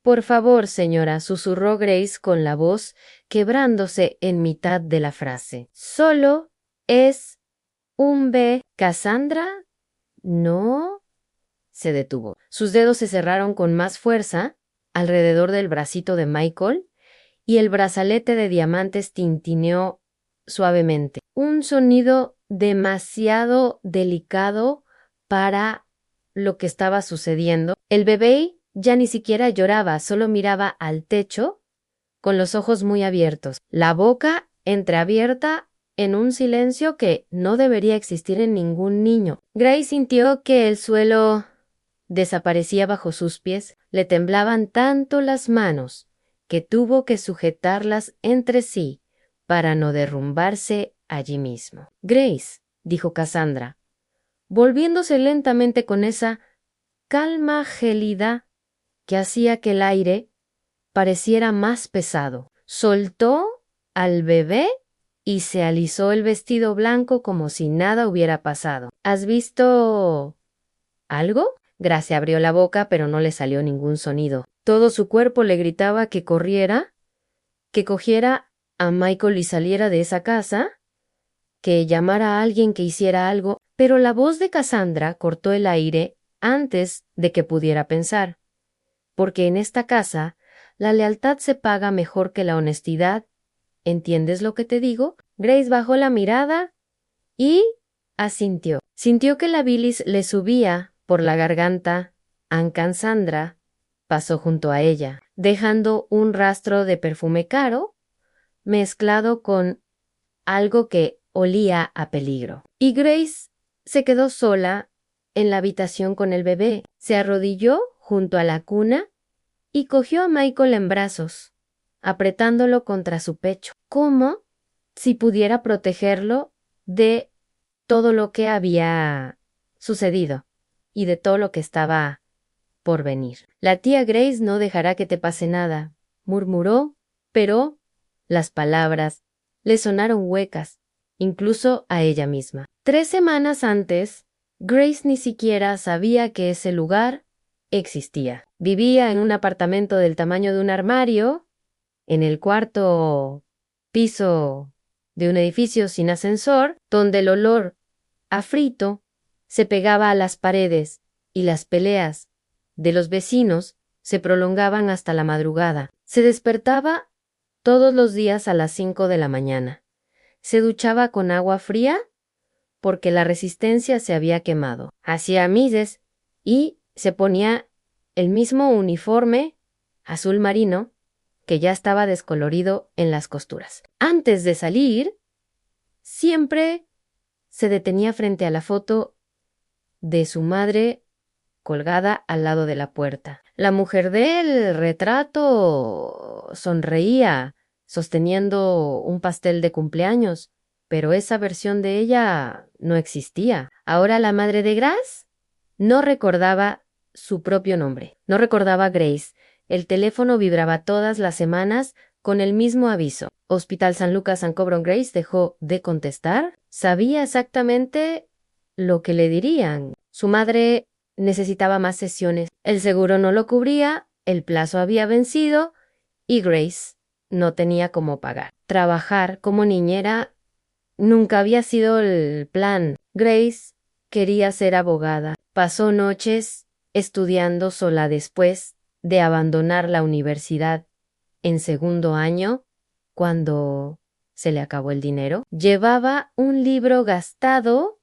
Por favor, señora, susurró Grace con la voz quebrándose en mitad de la frase. Solo es un B. ¿Cassandra? No. Se detuvo. Sus dedos se cerraron con más fuerza alrededor del bracito de Michael y el brazalete de diamantes tintineó suavemente. Un sonido demasiado delicado para lo que estaba sucediendo. El bebé ya ni siquiera lloraba, solo miraba al techo con los ojos muy abiertos, la boca entreabierta en un silencio que no debería existir en ningún niño. Grace sintió que el suelo desaparecía bajo sus pies, le temblaban tanto las manos que tuvo que sujetarlas entre sí para no derrumbarse allí mismo. Grace, dijo Cassandra, volviéndose lentamente con esa calma gélida que hacía que el aire pareciera más pesado. Soltó al bebé y se alisó el vestido blanco como si nada hubiera pasado. ¿Has visto algo? Grace abrió la boca, pero no le salió ningún sonido. Todo su cuerpo le gritaba que corriera, que cogiera a Michael y saliera de esa casa, que llamara a alguien que hiciera algo, pero la voz de Cassandra cortó el aire antes de que pudiera pensar. Porque en esta casa la lealtad se paga mejor que la honestidad. ¿Entiendes lo que te digo? Grace bajó la mirada y asintió. Sintió que la bilis le subía por la garganta. Aunt Cassandra pasó junto a ella, dejando un rastro de perfume caro mezclado con algo que olía a peligro. Y Grace se quedó sola en la habitación con el bebé. Se arrodilló junto a la cuna y cogió a Michael en brazos, apretándolo contra su pecho, como si pudiera protegerlo de todo lo que había sucedido y de todo lo que estaba por venir. La tía Grace no dejará que te pase nada, murmuró, pero las palabras le sonaron huecas, incluso a ella misma. 3 semanas antes, Grace ni siquiera sabía que ese lugar existía. Vivía en un apartamento del tamaño de un armario, en el cuarto piso de un edificio sin ascensor, donde el olor a frito se pegaba a las paredes y las peleas de los vecinos se prolongaban hasta la madrugada. Se despertaba todos los días a las 5 de la mañana. Se duchaba con agua fría porque la resistencia se había quemado. Hacía mises y se ponía el mismo uniforme azul marino que ya estaba descolorido en las costuras. Antes de salir, siempre se detenía frente a la foto de su madre colgada al lado de la puerta. La mujer del retrato sonreía, sosteniendo un pastel de cumpleaños, pero esa versión de ella no existía. Ahora la madre de Grace no recordaba su propio nombre, no recordaba a Grace. El teléfono vibraba todas las semanas con el mismo aviso. Hospital San Lucas San Cobron. Grace dejó de contestar. Sabía exactamente lo que le dirían. Su madre necesitaba más sesiones. El seguro no lo cubría, el plazo había vencido y Grace no tenía cómo pagar. Trabajar como niñera nunca había sido el plan. Grace quería ser abogada. Pasó noches estudiando sola después de abandonar la universidad en segundo año, cuando se le acabó el dinero. Llevaba un libro gastado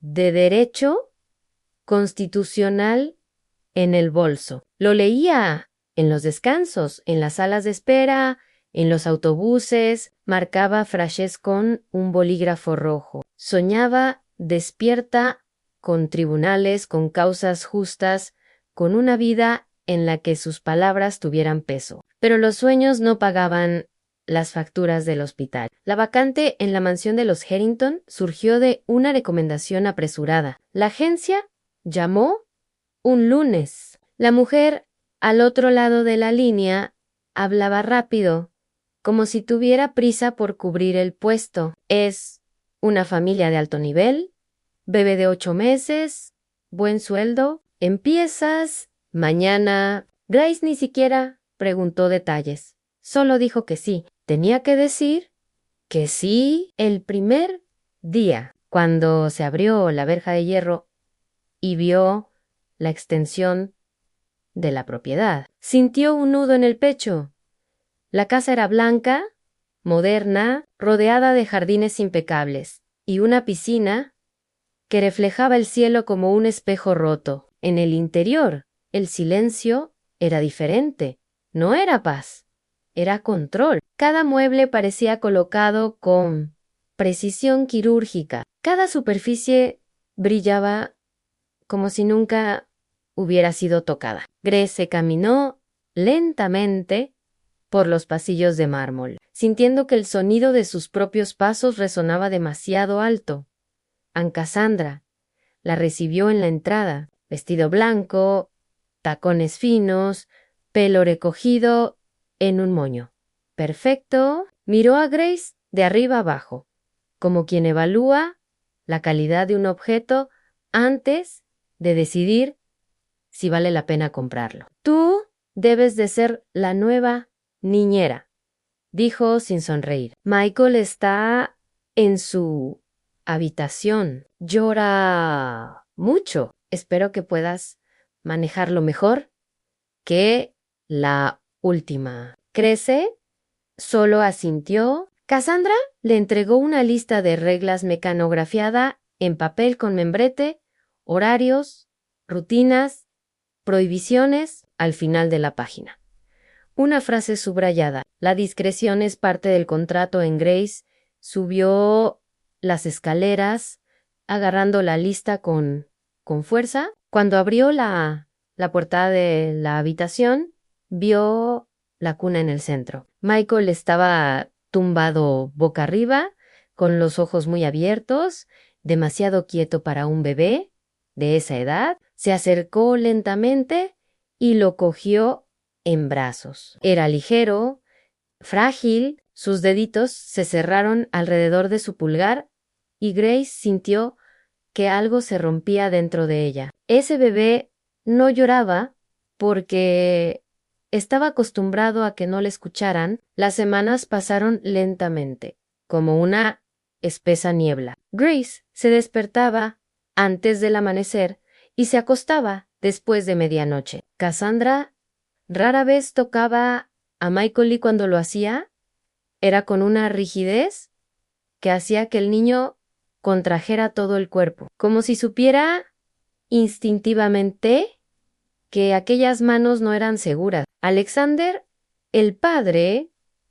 de derecho constitucional en el bolso. Lo leía en los descansos, en las salas de espera, en los autobuses, marcaba frases con un bolígrafo rojo. Soñaba despierta con tribunales, con causas justas, con una vida en la que sus palabras tuvieran peso. Pero los sueños no pagaban las facturas del hospital. La vacante en la mansión de los Harrington surgió de una recomendación apresurada. La agencia llamó un lunes. La mujer al otro lado de la línea hablaba rápido, como si tuviera prisa por cubrir el puesto. Es una familia de alto nivel, bebé de 8 meses, buen sueldo. Empiezas mañana Grace ni siquiera preguntó detalles. Solo dijo que sí. Tenía que decir que sí el primer día, cuando se abrió la verja de hierro y vio la extensión de la propiedad. Sintió un nudo en el pecho. La casa era blanca, moderna, rodeada de jardines impecables, y una piscina que reflejaba el cielo como un espejo roto. En el interior, el silencio era diferente. No era paz, era control. Cada mueble parecía colocado con precisión quirúrgica. Cada superficie brillaba como si nunca hubiera sido tocada. Grace caminó lentamente por los pasillos de mármol, sintiendo que el sonido de sus propios pasos resonaba demasiado alto. Aunt Cassandra la recibió en la entrada, vestido blanco, tacones finos, pelo recogido en un moño. Perfecto. Miró a Grace de arriba abajo, como quien evalúa la calidad de un objeto antes de decidir si vale la pena comprarlo. Tú debes de ser la nueva niñera, dijo sin sonreír. Michael está en su habitación. Llora mucho. Espero que puedas manejarlo mejor que la última. Crece solo asintió. Cassandra le entregó una lista de reglas mecanografiada en papel con membrete, horarios, rutinas, prohibiciones al final de la página. Una frase subrayada. La discreción es parte del contrato en Grace. Subió las escaleras, agarrando la lista con fuerza. Cuando abrió la puerta de la habitación, vio la cuna en el centro. Michael estaba tumbado boca arriba, con los ojos muy abiertos, demasiado quieto para un bebé de esa edad. Se acercó lentamente y lo cogió en brazos. Era ligero, frágil, sus deditos se cerraron alrededor de su pulgar y Grace sintió que algo se rompía dentro de ella. Ese bebé no lloraba porque estaba acostumbrado a que no le escucharan. Las semanas pasaron lentamente, como una espesa niebla. Grace se despertaba antes del amanecer y se acostaba después de medianoche. Cassandra rara vez tocaba a Michael y cuando lo hacía, era con una rigidez que hacía que el niño contrajera todo el cuerpo, como si supiera instintivamente que aquellas manos no eran seguras. Alexander, el padre,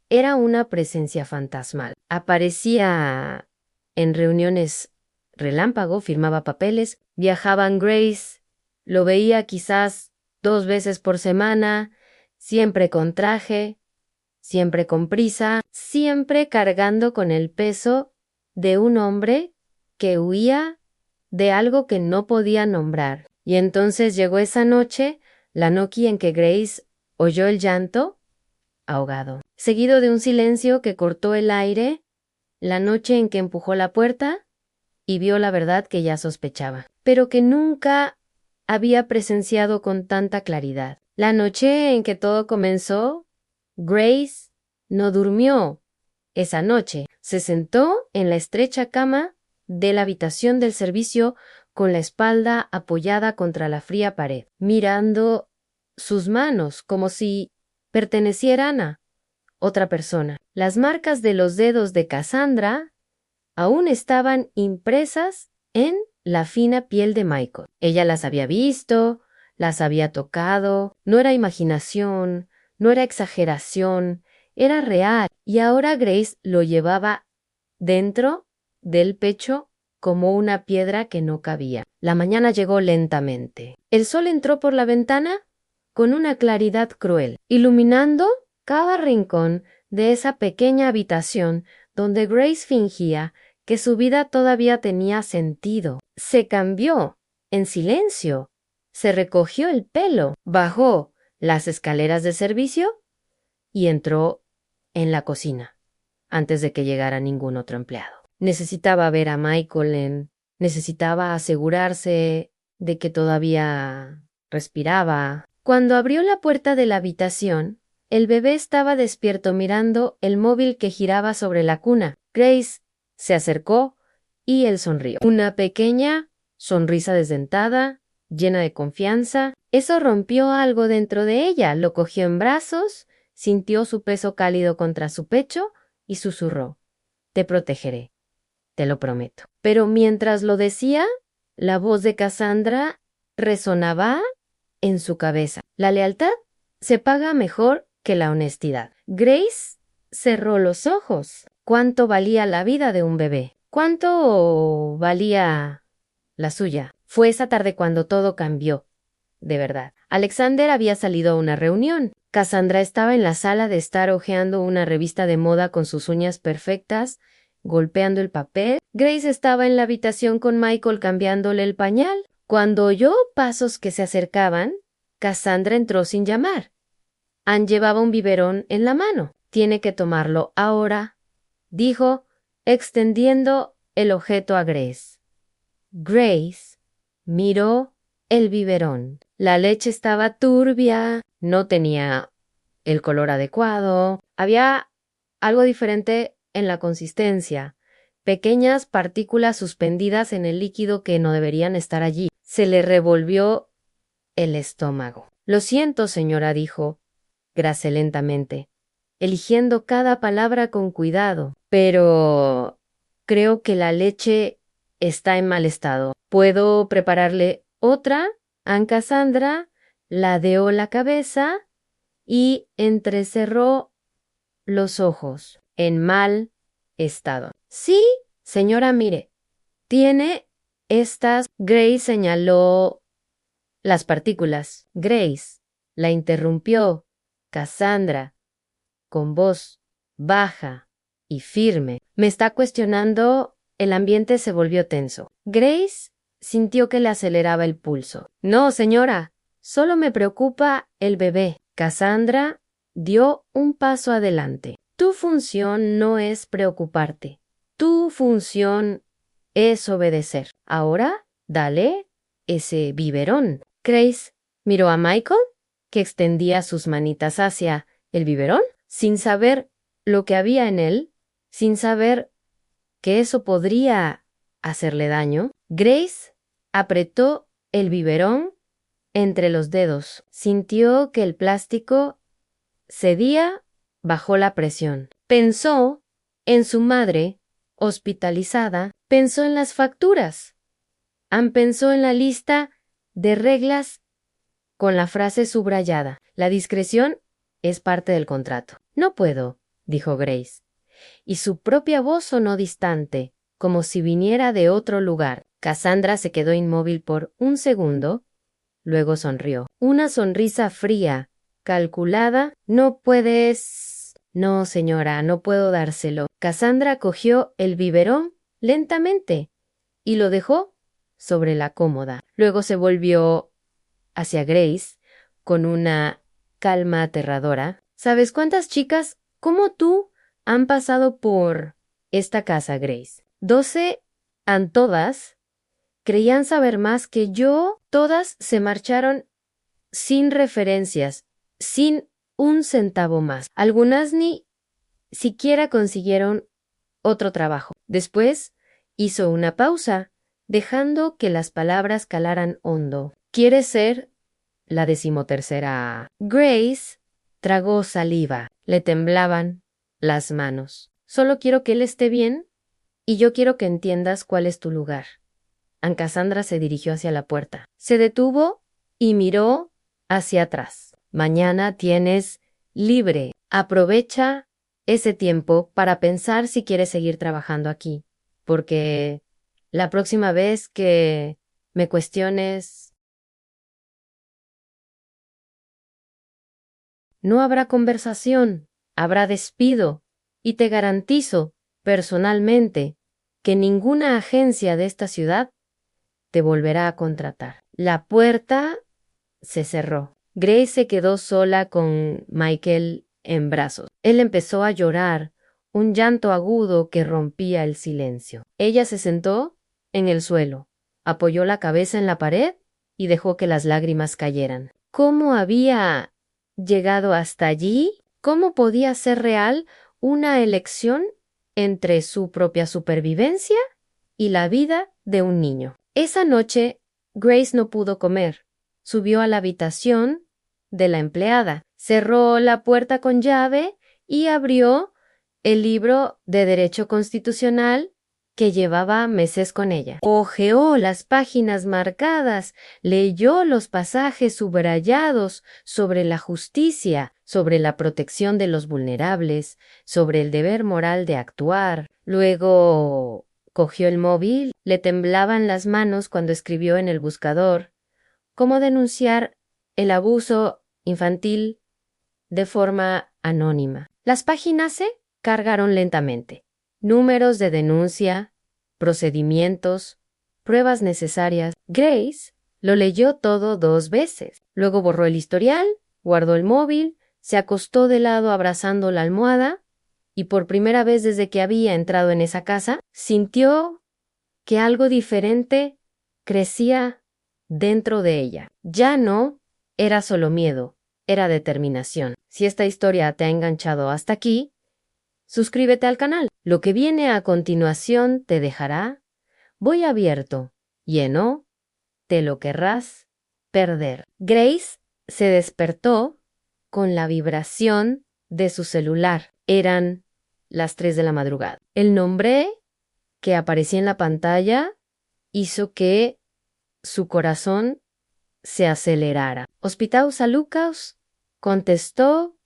era una presencia fantasmal. Aparecía en reuniones relámpago, firmaba papeles, viajaban Grace, lo veía quizás 2 veces por semana, siempre con traje, siempre con prisa, siempre cargando con el peso de un hombre que huía de algo que no podía nombrar. Y entonces llegó esa noche, la noche en que Grace oyó el llanto ahogado, seguido de un silencio que cortó el aire, la noche en que empujó la puerta y vio la verdad que ya sospechaba, pero que nunca había presenciado con tanta claridad. La noche en que todo comenzó, Grace no durmió. Esa noche se sentó en la estrecha cama de la habitación del servicio con la espalda apoyada contra la fría pared, mirando sus manos como si pertenecieran a otra persona. Las marcas de los dedos de Cassandra aún estaban impresas en la fina piel de Michael. Ella las había visto, las había tocado, no era imaginación, no era exageración, era real, y ahora Grace lo llevaba dentro del pecho como una piedra que no cabía. La mañana llegó lentamente. El sol entró por la ventana con una claridad cruel, iluminando cada rincón de esa pequeña habitación donde Grace fingía que su vida todavía tenía sentido. Se cambió en silencio, se recogió el pelo, bajó las escaleras de servicio y entró en la cocina antes de que llegara ningún otro empleado. Necesitaba ver a Michael, necesitaba asegurarse de que todavía respiraba. Cuando abrió la puerta de la habitación, el bebé estaba despierto mirando el móvil que giraba sobre la cuna. Grace se acercó y él sonrió. Una pequeña sonrisa desdentada, llena de confianza. Eso rompió algo dentro de ella. Lo cogió en brazos, sintió su peso cálido contra su pecho y susurró: «Te protegeré, te lo prometo». Pero mientras lo decía, la voz de Cassandra resonaba en su cabeza. La lealtad se paga mejor que la honestidad. Grace cerró los ojos. ¿Cuánto valía la vida de un bebé? ¿Cuánto valía la suya? Fue esa tarde cuando todo cambió, de verdad. Alexander había salido a una reunión. Cassandra estaba en la sala de estar hojeando una revista de moda con sus uñas perfectas, golpeando el papel. Grace estaba en la habitación con Michael cambiándole el pañal. Cuando oyó pasos que se acercaban, Cassandra entró sin llamar. Anne llevaba un biberón en la mano. «Tiene que tomarlo ahora», dijo, extendiendo el objeto a Grace. Grace miró el biberón. La leche estaba turbia, no tenía el color adecuado, había algo diferente en la consistencia, pequeñas partículas suspendidas en el líquido que no deberían estar allí. Se le revolvió el estómago. «Lo siento, señora», dijo Grace lentamente, eligiendo cada palabra con cuidado, «pero creo que la leche está en mal estado. ¿Puedo prepararle otra?» Aunt Cassandra ladeó la cabeza y entrecerró los ojos. «En mal estado». «Sí, señora, mire, tiene estas». Grace señaló las partículas. Grace la interrumpió Cassandra con voz baja y firme. «¿Me está cuestionando?» El ambiente se volvió tenso. Grace sintió que le aceleraba el pulso. «No, señora, solo me preocupa el bebé». Cassandra dio un paso adelante. «Tu función no es preocuparte. Tu función es obedecer. Ahora, dale ese biberón». Grace miró a Michael, que extendía sus manitas hacia el biberón, sin saber lo que había en él, sin saber que eso podría hacerle daño. Grace apretó el biberón entre los dedos. Sintió que el plástico cedía bajo la presión. Pensó en su madre, hospitalizada. Pensó en las facturas. Anne pensó en la lista de reglas con la frase subrayada: «La discreción es parte del contrato». «No puedo», dijo Grace, y su propia voz sonó distante, como si viniera de otro lugar. Cassandra se quedó inmóvil por un segundo, luego sonrió. Una sonrisa fría, calculada. «No puedes». «No, señora, no puedo dárselo». Cassandra cogió el biberón lentamente y lo dejó sobre la cómoda. Luego se volvió hacia Grace con una calma aterradora. «¿Sabes cuántas chicas como tú han pasado por esta casa, Grace? 12, todas creían saber más que yo. Todas se marcharon sin referencias, sin un centavo más. Algunas ni siquiera consiguieron otro trabajo». Después hizo una pausa, dejando que las palabras calaran hondo. «¿Quieres ser la 13ª?» Grace tragó saliva. Le temblaban las manos. «Solo quiero que él esté bien y yo quiero que entiendas cuál es tu lugar». Aunt Cassandra se dirigió hacia la puerta. Se detuvo y miró hacia atrás. «Mañana tienes libre. Aprovecha ese tiempo para pensar si quieres seguir trabajando aquí, porque la próxima vez que me cuestiones, no habrá conversación, habrá despido, y te garantizo, personalmente, que ninguna agencia de esta ciudad te volverá a contratar». La puerta se cerró. Grace se quedó sola con Michael en brazos. Él empezó a llorar, un llanto agudo que rompía el silencio. Ella se sentó en el suelo, apoyó la cabeza en la pared y dejó que las lágrimas cayeran. ¿Cómo había llegado hasta allí? ¿Cómo podía ser real una elección entre su propia supervivencia y la vida de un niño? Esa noche, Grace no pudo comer. Subió a la habitación de la empleada, cerró la puerta con llave y abrió el libro de Derecho Constitucional que llevaba meses con ella. Hojeó las páginas marcadas, leyó los pasajes subrayados sobre la justicia, sobre la protección de los vulnerables, sobre el deber moral de actuar. Luego cogió el móvil, le temblaban las manos cuando escribió en el buscador cómo denunciar el abuso infantil de forma anónima. Las páginas se cargaron lentamente. Números de denuncia, procedimientos, pruebas necesarias. Grace lo leyó todo 2 veces. Luego borró el historial, guardó el móvil, se acostó de lado abrazando la almohada y por primera vez desde que había entrado en esa casa, sintió que algo diferente crecía dentro de ella. Ya no era solo miedo, era determinación. Si esta historia te ha enganchado hasta aquí, suscríbete al canal. Lo que viene a continuación te dejará voy abierto, lleno, te lo querrás perder. Grace se despertó con la vibración de su celular. Eran las 3 de la madrugada. El nombre que aparecía en la pantalla hizo que su corazón se acelerara. Hospital Salucaus contestó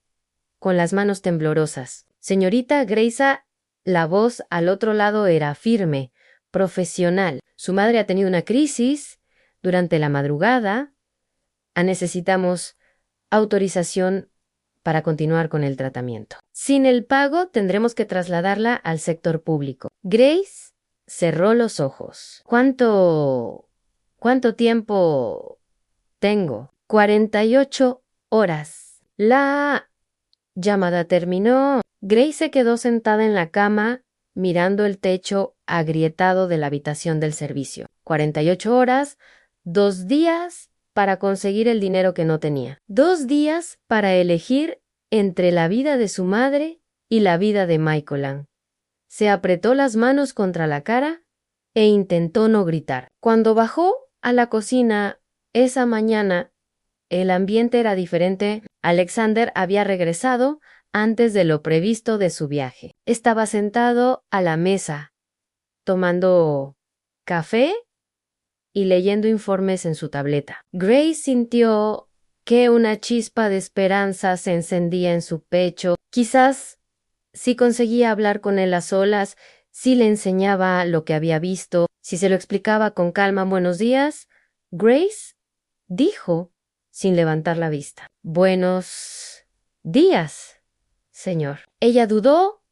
con las manos temblorosas. Señorita Grace, la voz al otro lado era firme, profesional. Su madre ha tenido una crisis durante la madrugada. Necesitamos autorización para continuar con el tratamiento. Sin el pago, tendremos que trasladarla al sector público. Grace cerró los ojos. ¿Cuánto tiempo tengo? 48 horas. La llamada terminó. Grace se quedó sentada en la cama, mirando el techo agrietado de la habitación del servicio. 48 horas, 2 días para conseguir el dinero que no tenía. 2 días para elegir entre la vida de su madre y la vida de Michaelan. Se apretó las manos contra la cara e intentó no gritar. Cuando bajó a la cocina esa mañana, el ambiente era diferente. Alexander había regresado antes de lo previsto de su viaje. Estaba sentado a la mesa, tomando café y leyendo informes en su tableta. Grace sintió que una chispa de esperanza se encendía en su pecho. Quizás si conseguía hablar con él a solas, si le enseñaba lo que había visto, si se lo explicaba con calma. Buenos días, Grace, dijo sin levantar la vista. Buenos días, señor. Ella dudó,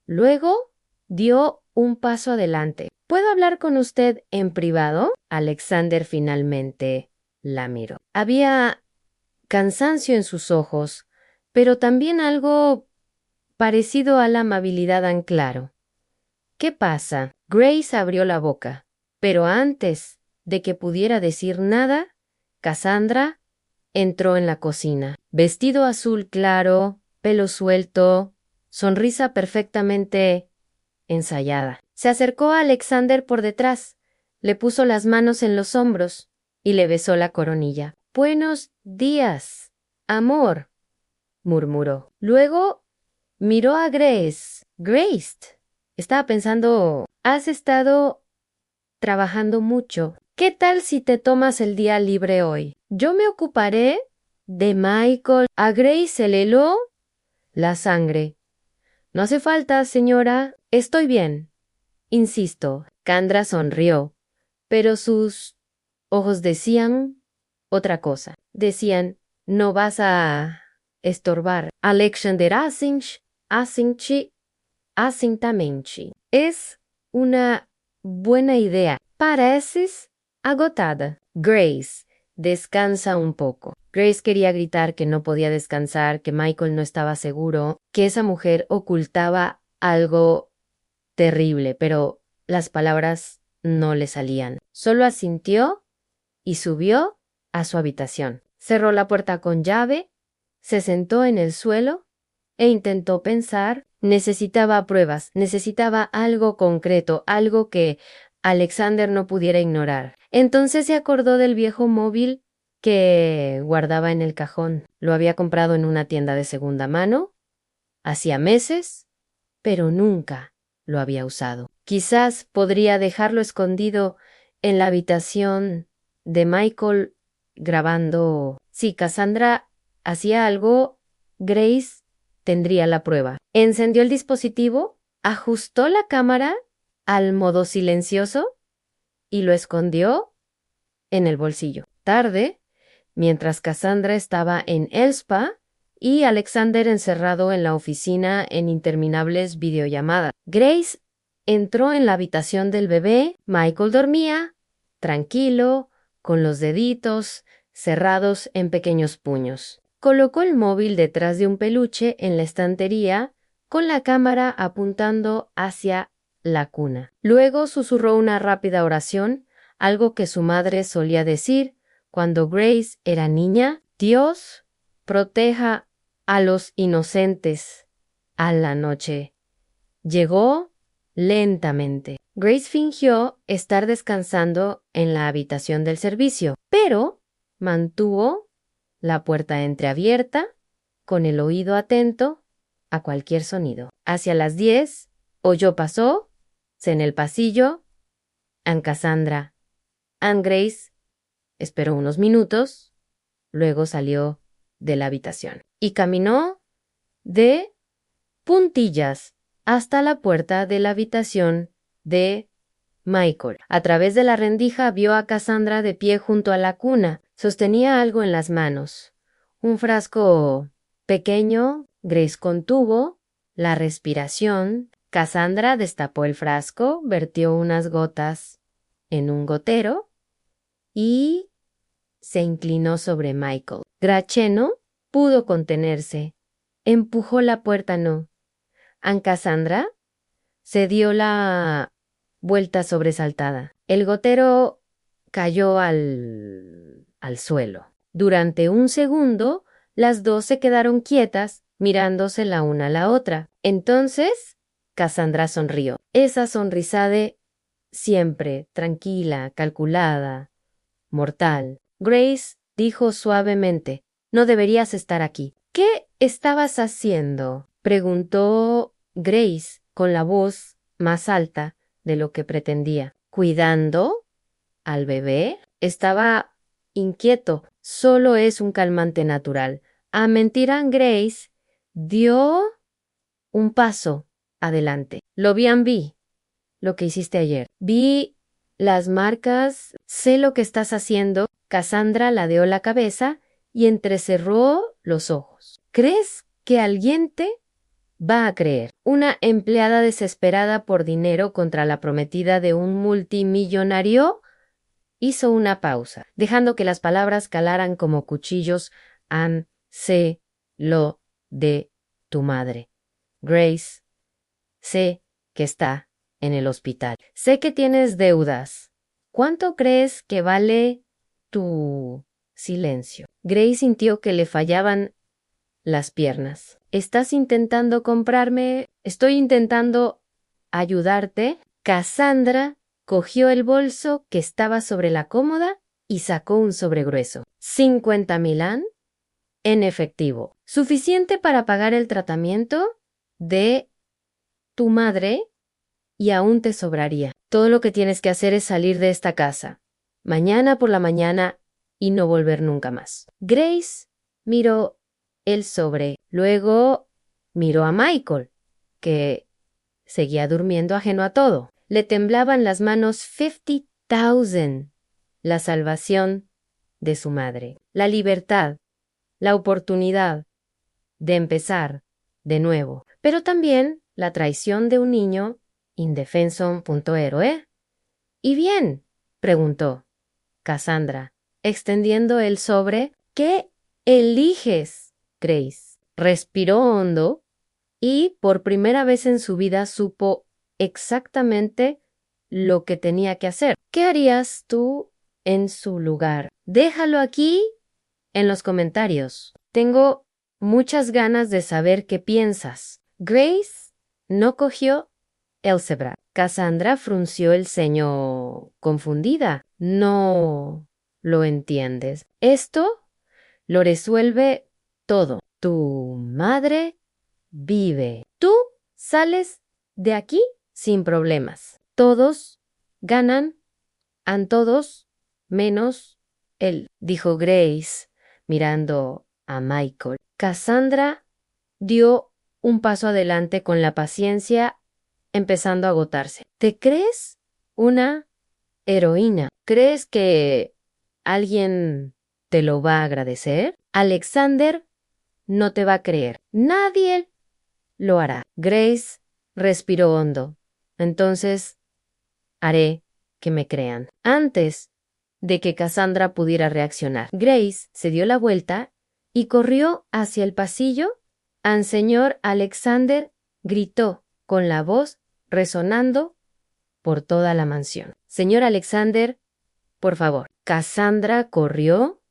luego dio un paso adelante. ¿Puedo hablar con usted en privado? Alexander finalmente la miró. Había cansancio en sus ojos, pero también algo parecido a la amabilidad en claro. ¿Qué pasa? Grace abrió la boca, pero antes de que pudiera decir nada, Cassandra entró en la cocina. Vestido azul claro, pelo suelto, sonrisa perfectamente ensayada. Se acercó a Alexander por detrás, le puso las manos en los hombros y le besó la coronilla. Buenos días, amor, murmuró. Luego miró a Grace. Grace, estaba pensando, has estado trabajando mucho. ¿Qué tal si te tomas el día libre hoy? Yo me ocuparé de Michael. A Grace se le heló la sangre. No hace falta, señora. Estoy bien. Insisto. Cassandra sonrió, pero sus ojos decían otra cosa. Decían, no vas a estorbar. Alexander asintamente. Es una buena idea. Pareces agotada. Grace, descansa un poco. Grace quería gritar que no podía descansar, que Michael no estaba seguro, que esa mujer ocultaba algo terrible, pero las palabras no le salían. Solo asintió y subió a su habitación. cerró la puerta con llave, se sentó en el suelo e intentó pensar. Necesitaba pruebas, necesitaba algo concreto, algo que Alexander no pudiera ignorar. Entonces se acordó del viejo móvil que guardaba en el cajón. Lo había comprado en una tienda de segunda mano, hacía meses, pero nunca lo había usado. Quizás podría dejarlo escondido en la habitación de Michael grabando. Si Cassandra hacía algo, Grace tendría la prueba. Encendió el dispositivo, ajustó la cámara al modo silencioso y lo escondió en el bolsillo. Tarde, mientras Cassandra estaba en el spa y Alexander encerrado en la oficina en interminables videollamadas. Grace entró en la habitación del bebé. Michael dormía, tranquilo, con los deditos cerrados en pequeños puños. Colocó el móvil detrás de un peluche en la estantería, con la cámara apuntando hacia la cuna. Luego susurró una rápida oración, algo que su madre solía decir cuando Grace era niña. Dios proteja a los inocentes. A la noche llegó lentamente. Grace fingió estar descansando en la habitación del servicio, pero mantuvo la puerta entreabierta, con el oído atento a cualquier sonido. Hacia las 10, oyó pasos en el pasillo. Ann Cassandra. Ann Grace esperó unos minutos, luego salió de la habitación y caminó de puntillas hasta la puerta de la habitación de Michael. A través de la rendija vio a Cassandra de pie junto a la cuna. Sostenía algo en las manos. Un frasco pequeño. Grace contuvo la respiración. Cassandra destapó el frasco, vertió unas gotas en un gotero y se inclinó sobre Michael. Gracheno pudo contenerse. Empujó la puerta. No. Ann Cassandra se dio la vuelta sobresaltada. El gotero cayó al suelo. Durante un segundo, las dos se quedaron quietas, mirándose la una a la otra. Entonces, Cassandra sonrió. Esa sonrisa de siempre, tranquila, calculada, mortal. Grace dijo suavemente: «No deberías estar aquí». «¿Qué estabas haciendo?», preguntó Grace con la voz más alta de lo que pretendía. «¿Cuidando al bebé?». Estaba inquieto. Solo es un calmante natural. A mentira, Grace dio un paso adelante. «Lo vi, lo que hiciste ayer. Vi las marcas, sé lo que estás haciendo». Cassandra ladeó la cabeza y entrecerró los ojos. «¿Crees que alguien te va a creer?». Una empleada desesperada por dinero contra la prometida de un multimillonario hizo una pausa, dejando que las palabras calaran como cuchillos. «Ann, sé lo de tu madre. Grace, sé que está en el hospital. Sé que tienes deudas. ¿Cuánto crees que vale tu silencio?». Grace sintió que le fallaban las piernas. «¿Estás intentando comprarme? Estoy intentando ayudarte». Cassandra cogió el bolso que estaba sobre la cómoda y sacó un sobre grueso. 50,000 Ann en efectivo. Suficiente para pagar el tratamiento de tu madre y aún te sobraría. Todo lo que tienes que hacer es salir de esta casa mañana por la mañana y no volver nunca más. Grace miró el sobre, luego miró a Michael, que seguía durmiendo ajeno a todo. Le temblaban las manos. 50,000. La salvación de su madre. La libertad. La oportunidad de empezar de nuevo. Pero también la traición de un niño indefenso. Héroe. «¿Y bien?», preguntó Cassandra, extendiendo el sobre. «¿Qué eliges?». Grace respiró hondo y por primera vez en su vida supo exactamente lo que tenía que hacer. «¿Qué harías tú en su lugar?». «Déjalo aquí en los comentarios. Tengo muchas ganas de saber qué piensas. Grace no cogió Elzebra. Cassandra frunció el ceño confundida. No lo entiendes. Esto lo resuelve todo. Tu madre vive. Tú sales de aquí sin problemas. Todos ganan, a todos menos él, dijo Grace, mirando a Michael. Cassandra dio un paso adelante con la paciencia empezando a agotarse. ¿Te crees una heroína? ¿Crees que alguien te lo va a agradecer? Alexander no te va a creer. Nadie lo hará. Grace respiró hondo. Entonces haré que me crean. Antes de que Cassandra pudiera reaccionar, Grace se dio la vuelta y corrió hacia el pasillo. Al señor Alexander gritó con la voz resonando por toda la mansión. Señor Alexander, por favor. Cassandra corrió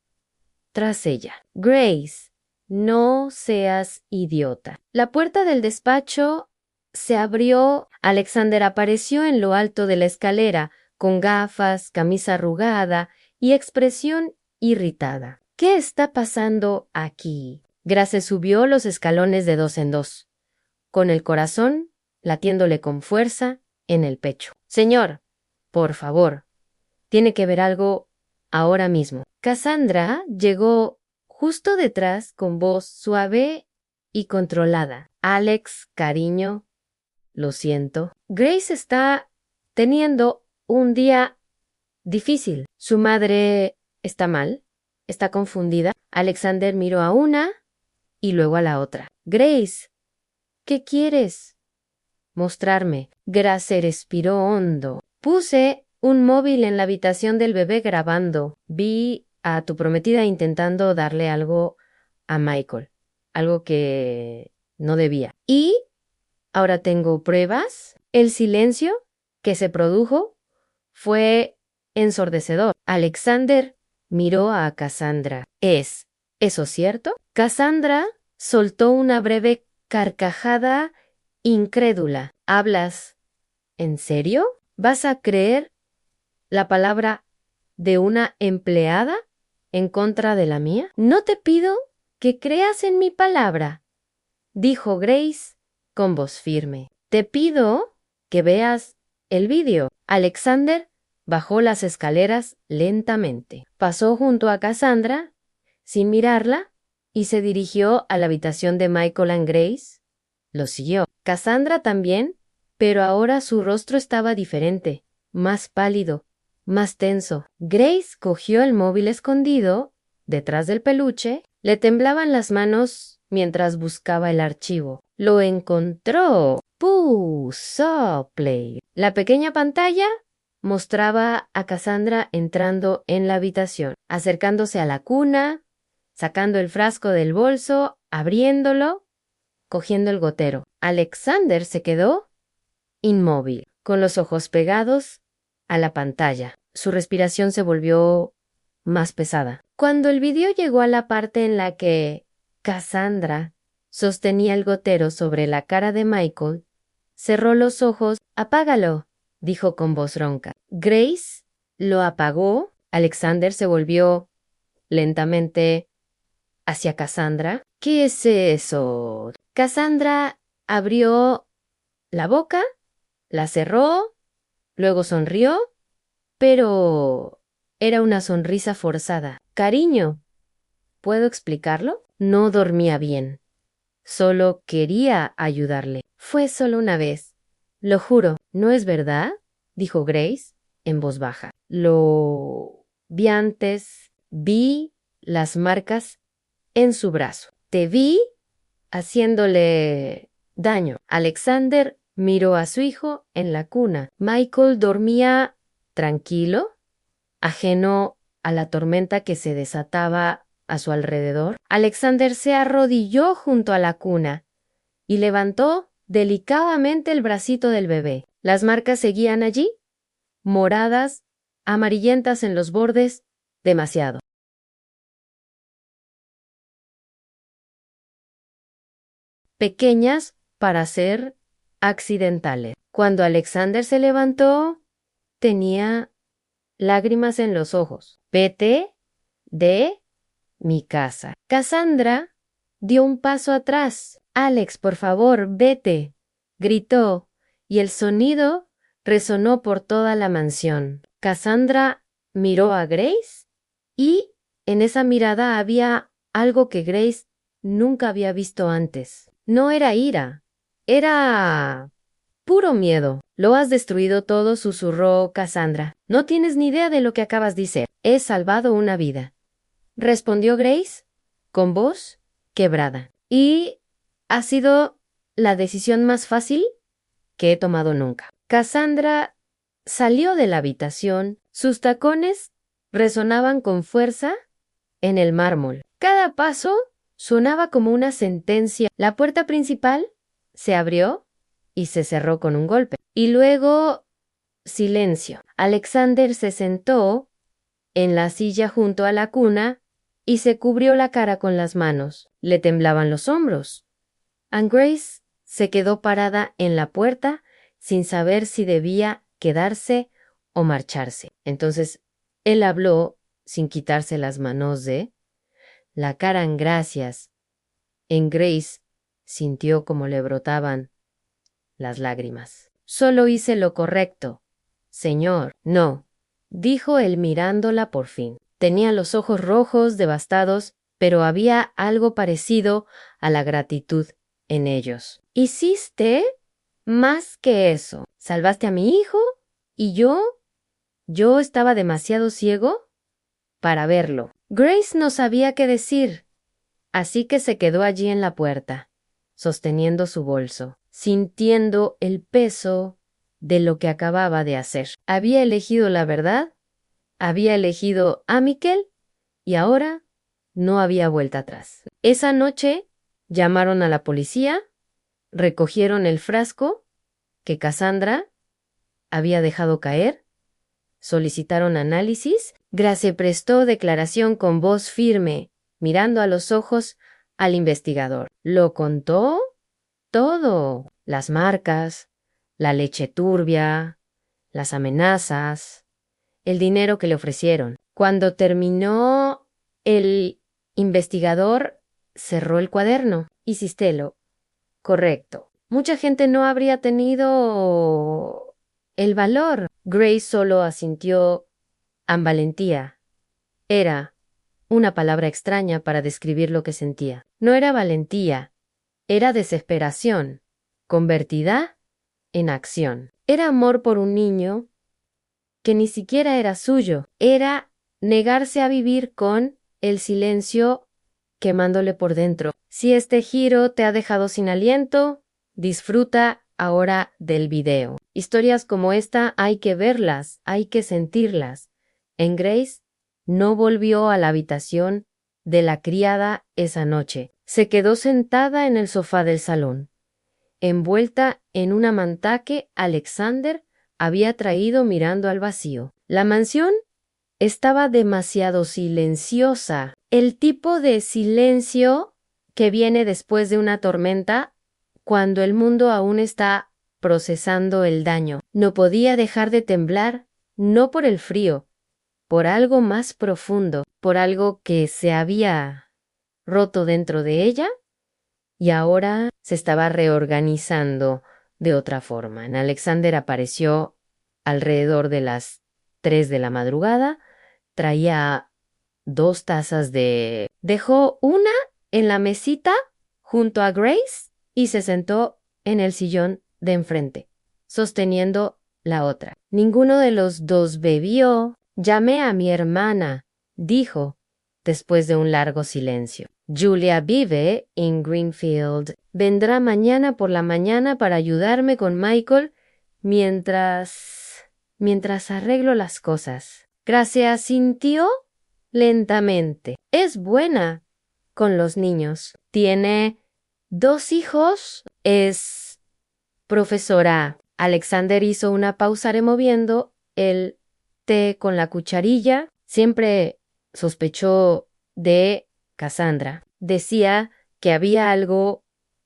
tras ella. Grace, no seas idiota. La puerta del despacho se abrió. Alexander apareció en lo alto de la escalera, con gafas, camisa arrugada y expresión irritada. ¿Qué está pasando aquí? Grace subió los escalones de dos en dos, con el corazón latiéndole con fuerza en el pecho. Señor, por favor, tiene que ver algo ahora mismo. Cassandra llegó justo detrás con voz suave y controlada. Alex, cariño, lo siento. Grace está teniendo un día difícil. Su madre está mal, está confundida. Alexander miró a una y luego a la otra. Grace, ¿qué quieres? Mostrarme. Grace respiró hondo. Puse un móvil en la habitación del bebé grabando. Vi a tu prometida intentando darle algo a Michael, algo que no debía. Y ahora tengo pruebas. El silencio que se produjo fue ensordecedor. Alexander miró a Cassandra. ¿Es eso cierto? Cassandra soltó una breve carcajada incrédula. ¿Hablas en serio? ¿Vas a creer la palabra de una empleada en contra de la mía? No te pido que creas en mi palabra, dijo Grace con voz firme. Te pido que veas el vídeo. Alexander bajó las escaleras lentamente. Pasó junto a Cassandra sin mirarla y se dirigió a la habitación de Michael and Grace. Lo siguió. Cassandra también, pero ahora su rostro estaba diferente, más pálido, más tenso. Grace cogió el móvil escondido detrás del peluche. Le temblaban las manos mientras buscaba el archivo. Lo encontró. Puso play. La pequeña pantalla mostraba a Cassandra entrando en la habitación, acercándose a la cuna, sacando el frasco del bolso, abriéndolo, cogiendo el gotero. Alexander se quedó inmóvil, con los ojos pegados a la pantalla. Su respiración se volvió más pesada. Cuando el video llegó a la parte en la que Cassandra sostenía el gotero sobre la cara de Michael, cerró los ojos. Apágalo, dijo con voz ronca. Grace lo apagó. Alexander se volvió lentamente hacia Cassandra. ¿Qué es eso? Cassandra abrió la boca, la cerró, luego sonrió, pero era una sonrisa forzada. Cariño, ¿puedo explicarlo? No dormía bien. Solo quería ayudarle. Fue solo una vez. Lo juro, ¿no es verdad? Dijo Grace en voz baja. Lo vi antes. Vi las marcas en su brazo. Te vi haciéndole daño. Alexander miró a su hijo en la cuna. Michael dormía tranquilo, ajeno a la tormenta que se desataba a su alrededor. Alexander se arrodilló junto a la cuna y levantó delicadamente el bracito del bebé. Las marcas seguían allí, moradas, amarillentas en los bordes, demasiado. pequeñas para ser accidentales. Cuando Alexander se levantó, tenía lágrimas en los ojos. Vete de mi casa. Cassandra dio un paso atrás. Alex, por favor, vete, gritó, y el sonido resonó por toda la mansión. Cassandra miró a Grace y en esa mirada había algo que Grace nunca había visto antes. No era ira, era puro miedo. Lo has destruido todo, susurró Cassandra. No tienes ni idea de lo que acabas de hacer. He salvado una vida, respondió Grace con voz quebrada. Y ha sido la decisión más fácil que he tomado nunca. Cassandra salió de la habitación. Sus tacones resonaban con fuerza en el mármol. Cada paso sonaba como una sentencia. La puerta principal se abrió y se cerró con un golpe. Y luego, silencio. Alexander se sentó en la silla junto a la cuna y se cubrió la cara con las manos. Le temblaban los hombros. Anne Grace se quedó parada en la puerta sin saber si debía quedarse o marcharse. Entonces él habló sin quitarse las manos de la cara en gracias. En Grace sintió como le brotaban las lágrimas. Solo hice lo correcto, señor. No, dijo él mirándola por fin. Tenía los ojos rojos, devastados, pero había algo parecido a la gratitud en ellos. Hiciste más que eso. Salvaste a mi hijo y yo estaba demasiado ciego para verlo. Grace no sabía qué decir, así que se quedó allí en la puerta, sosteniendo su bolso, sintiendo el peso de lo que acababa de hacer. Había elegido la verdad, había elegido a Miquel y ahora no había vuelta atrás. Esa noche llamaron a la policía, recogieron el frasco que Cassandra había dejado caer, solicitaron análisis. Grace prestó declaración con voz firme, mirando a los ojos al investigador. Lo contó todo: las marcas, la leche turbia, las amenazas, el dinero que le ofrecieron. Cuando terminó, el investigador cerró el cuaderno. Hiciste lo correcto. Mucha gente no habría tenido el valor. Grace solo asintió en valentía. Era una palabra extraña para describir lo que sentía. No era valentía, era desesperación, convertida en acción. Era amor por un niño que ni siquiera era suyo. Era negarse a vivir con el silencio quemándole por dentro. Si este giro te ha dejado sin aliento, disfruta ahora del video. Historias como esta hay que verlas, hay que sentirlas. En Grace no volvió a la habitación de la criada esa noche. Se quedó sentada en el sofá del salón, envuelta en una manta que Alexander había traído, mirando al vacío. La mansión estaba demasiado silenciosa. El tipo de silencio que viene después de una tormenta, cuando el mundo aún está procesando el daño. No podía dejar de temblar, no por el frío, por algo más profundo, por algo que se había roto dentro de ella y ahora se estaba reorganizando de otra forma. Alexander apareció alrededor de las 3 de la madrugada, traía 2 tazas de... Dejó una en la mesita junto a Grace y se sentó en el sillón de enfrente, sosteniendo la otra. Ninguno de los dos bebió. Llamé a mi hermana, dijo, después de un largo silencio. Julia vive en Greenfield. Vendrá mañana por la mañana para ayudarme con Michael mientras arreglo las cosas. Grace sintió lentamente. Es buena con los niños. Tiene 2 hijos. Es profesora. Alexander hizo una pausa removiendo el té con la cucharilla. Siempre sospechó de Cassandra. Decía que había algo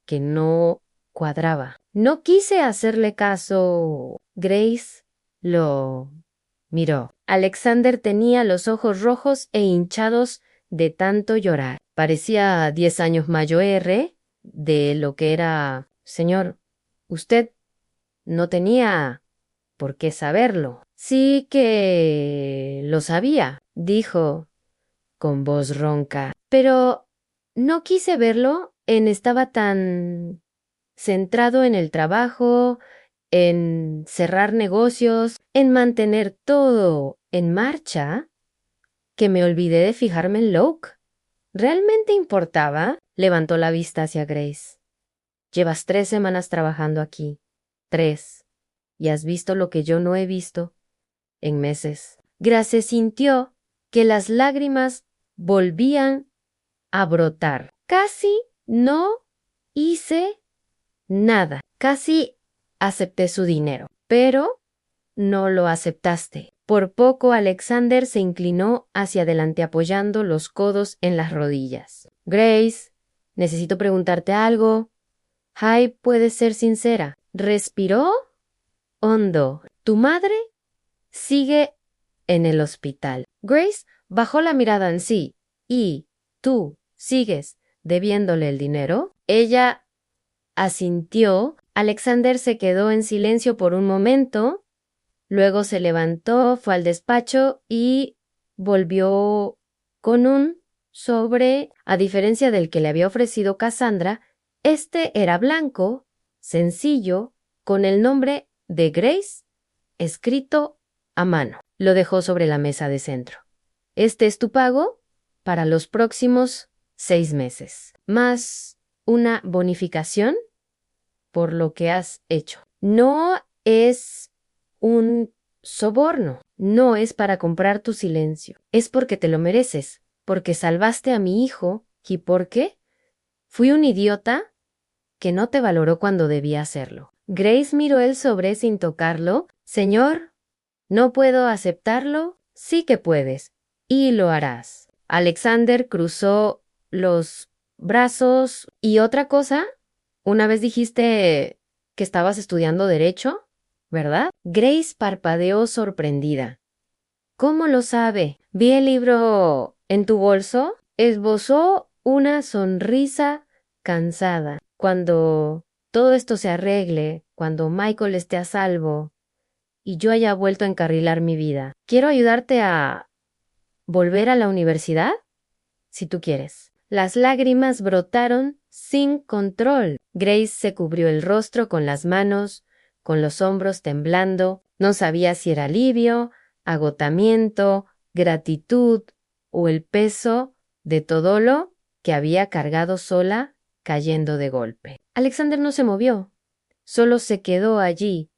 que no cuadraba. No quise hacerle caso. Grace lo miró. Alexander tenía los ojos rojos e hinchados de tanto llorar. Parecía 10 años mayor de lo que era. Señor, usted no tenía por qué saberlo. Sí que lo sabía, dijo con voz ronca, pero no quise verlo. Estaba tan centrado en el trabajo, en cerrar negocios, en mantener todo en marcha, que me olvidé de fijarme en Locke. ¿Realmente importaba? Levantó la vista hacia Grace. Llevas 3 semanas trabajando aquí. 3. Y has visto lo que yo no he visto en meses. Grace sintió que las lágrimas volvían a brotar. Casi no hice nada. Casi acepté su dinero, pero no lo aceptaste. Por poco Alexander se inclinó hacia adelante apoyando los codos en las rodillas. Grace, necesito preguntarte algo. Hay, puedes ser sincera. Respiró hondo. ¿Tu madre sigue en el hospital? Grace bajó la mirada en sí. ¿Y tú sigues debiéndole el dinero? Ella asintió. Alexander se quedó en silencio por un momento. Luego se levantó, fue al despacho y volvió con un sobre. A diferencia del que le había ofrecido Cassandra, este era blanco, sencillo, con el nombre de Grace escrito a mano. Lo dejó sobre la mesa de centro. Este es tu pago para los próximos 6 meses, más una bonificación por lo que has hecho. No es un soborno, no es para comprar tu silencio, es porque te lo mereces, porque salvaste a mi hijo y porque fui un idiota que no te valoró cuando debía hacerlo. Grace miró el sobre sin tocarlo. Señor, no puedo aceptarlo. Sí que puedes, y lo harás. Alexander cruzó los brazos. ¿Y otra cosa? Una vez dijiste que estabas estudiando derecho, ¿verdad? Grace parpadeó sorprendida. ¿Cómo lo sabe? Vi el libro en tu bolso. Esbozó una sonrisa cansada. Cuando todo esto se arregle, cuando Michael esté a salvo y yo haya vuelto a encarrilar mi vida, quiero ayudarte a volver a la universidad, si tú quieres. Las lágrimas brotaron sin control. Grace se cubrió el rostro con las manos, con los hombros temblando. No sabía si era alivio, agotamiento, gratitud o el peso de todo lo que había cargado sola cayendo de golpe. Alexander no se movió, solo se quedó allí,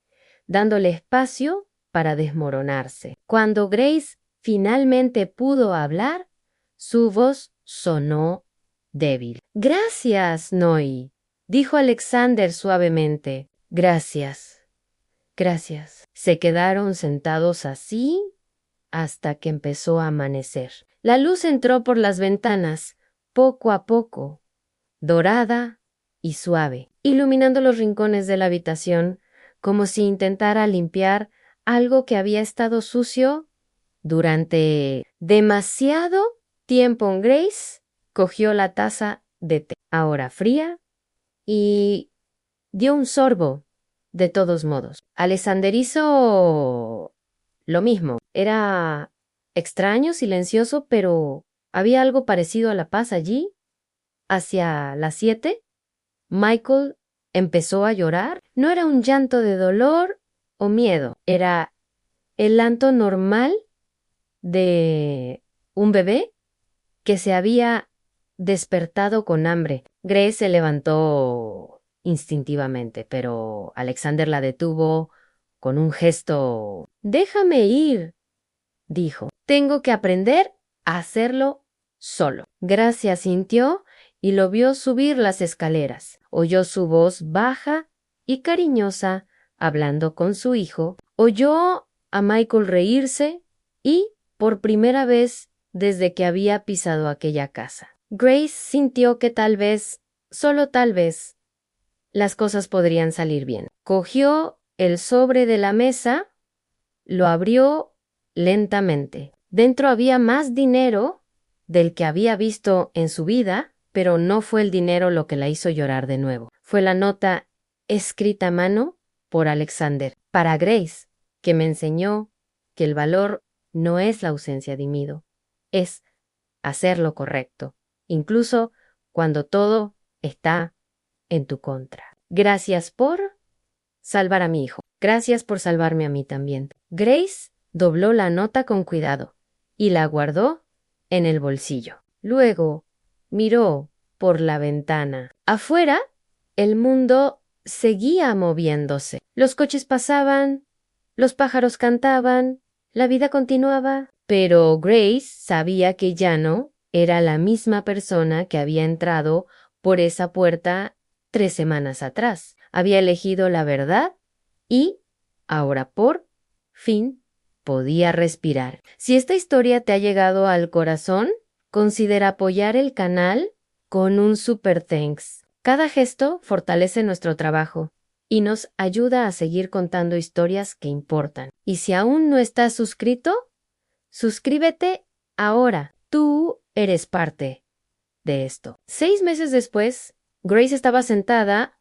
dándole espacio para desmoronarse. Cuando Grace finalmente pudo hablar, su voz sonó débil. Gracias, Noy, dijo Alexander suavemente. Gracias. Gracias. Se quedaron sentados así hasta que empezó a amanecer. La luz entró por las ventanas, poco a poco, dorada y suave, iluminando los rincones de la habitación, como si intentara limpiar algo que había estado sucio durante demasiado tiempo. Grace cogió la taza de té, ahora fría, y dio un sorbo. De todos modos, Alexander hizo lo mismo. Era extraño, silencioso, pero había algo parecido a la paz allí. Hacia las 7, Michael empezó a llorar. No era un llanto de dolor o miedo, era el llanto normal de un bebé que se había despertado con hambre. Grace se levantó instintivamente, pero Alexander la detuvo con un gesto. Déjame ir, dijo. Tengo que aprender a hacerlo solo. Gracias, sintió y lo vio subir las escaleras. Oyó su voz baja y cariñosa hablando con su hijo. Oyó a Michael reírse y, por primera vez desde que había pisado aquella casa, Grace sintió que tal vez, solo tal vez, las cosas podrían salir bien. Cogió el sobre de la mesa, lo abrió lentamente. Dentro había más dinero del que había visto en su vida, pero no fue el dinero lo que la hizo llorar de nuevo. Fue la nota escrita a mano por Alexander, para Grace, que me enseñó que el valor no es la ausencia de miedo, es hacer lo correcto, incluso cuando todo está en tu contra. Gracias por salvar a mi hijo. Gracias por salvarme a mí también. Grace dobló la nota con cuidado y la guardó en el bolsillo. Luego miró por la ventana. Afuera, el mundo seguía moviéndose. Los coches pasaban, los pájaros cantaban, la vida continuaba. Pero Grace sabía que ya no era la misma persona que había entrado por esa puerta 3 semanas atrás. Había elegido la verdad y ahora por fin podía respirar. Si esta historia te ha llegado al corazón, considera apoyar el canal con un super thanks. Cada gesto fortalece nuestro trabajo y nos ayuda a seguir contando historias que importan. Y si aún no estás suscrito, suscríbete ahora. Tú eres parte de esto. 6 meses después, Grace estaba sentada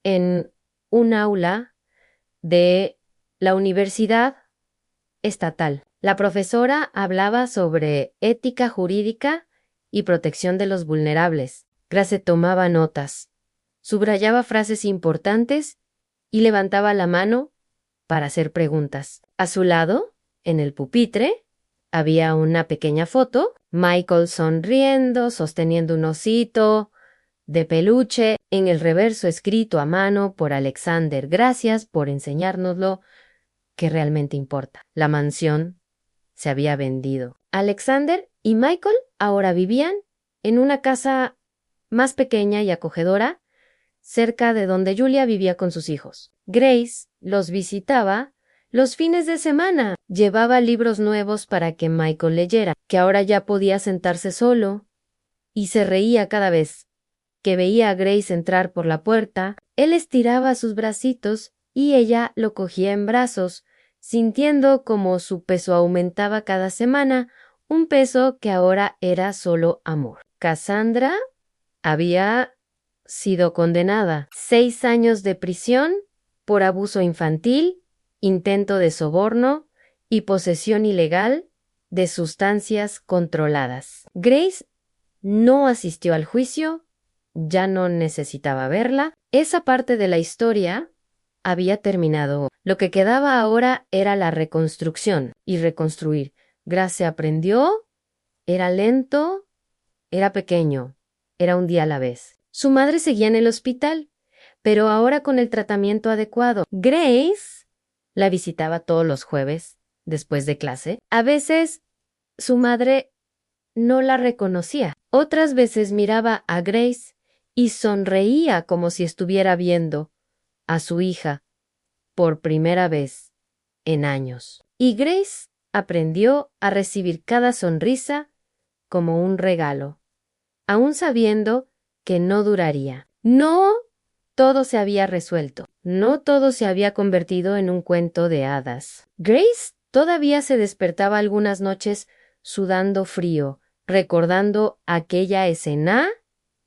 en un aula de la Universidad Estatal. La profesora hablaba sobre ética jurídica y protección de los vulnerables. Grace tomaba notas, subrayaba frases importantes y levantaba la mano para hacer preguntas. A su lado, en el pupitre, había una pequeña foto, Michael sonriendo, sosteniendo un osito de peluche, en el reverso escrito a mano por Alexander. Gracias por enseñárnoslo que realmente importa. La mansión se había vendido. Alexander y Michael ahora vivían en una casa más pequeña y acogedora, cerca de donde Julia vivía con sus hijos. Grace los visitaba los fines de semana. Llevaba libros nuevos para que Michael leyera, que ahora ya podía sentarse solo, y se reía cada vez que veía a Grace entrar por la puerta. Él estiraba sus bracitos y ella lo cogía en brazos, sintiendo como su peso aumentaba cada semana, un peso que ahora era solo amor. Cassandra había sido condenada 6 años de prisión por abuso infantil, intento de soborno y posesión ilegal de sustancias controladas. Grace no asistió al juicio, ya no necesitaba verla. Esa parte de la historia había terminado. Lo que quedaba ahora era la reconstrucción y reconstruir. Grace aprendió, era lento, era pequeño, era un día a la vez. Su madre seguía en el hospital, pero ahora con el tratamiento adecuado. Grace la visitaba todos los jueves, después de clase. A veces su madre no la reconocía. Otras veces miraba a Grace y sonreía como si estuviera viendo a su hija por primera vez en años. Y Grace aprendió a recibir cada sonrisa como un regalo, aún sabiendo que no duraría. No todo se había resuelto, no todo se había convertido en un cuento de hadas. Grace todavía se despertaba algunas noches sudando frío, recordando aquella escena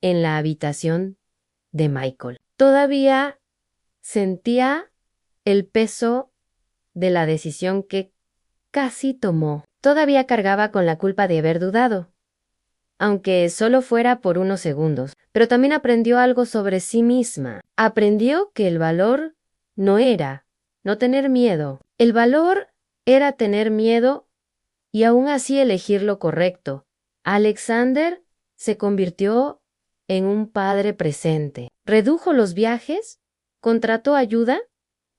en la habitación de Michael. Todavía sentía el peso de la decisión que casi tomó. Todavía cargaba con la culpa de haber dudado, aunque solo fuera por unos segundos. Pero también aprendió algo sobre sí misma. Aprendió que el valor no era no tener miedo. El valor era tener miedo y aún así elegir lo correcto. Alexander se convirtió en un padre presente. Redujo los viajes, contrató ayuda,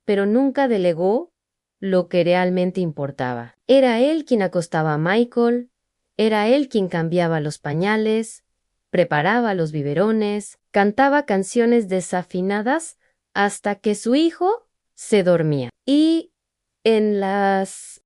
pero nunca delegó lo que realmente importaba. Era él quien acostaba a Michael, era él quien cambiaba los pañales, preparaba los biberones, cantaba canciones desafinadas hasta que su hijo se dormía. Y en las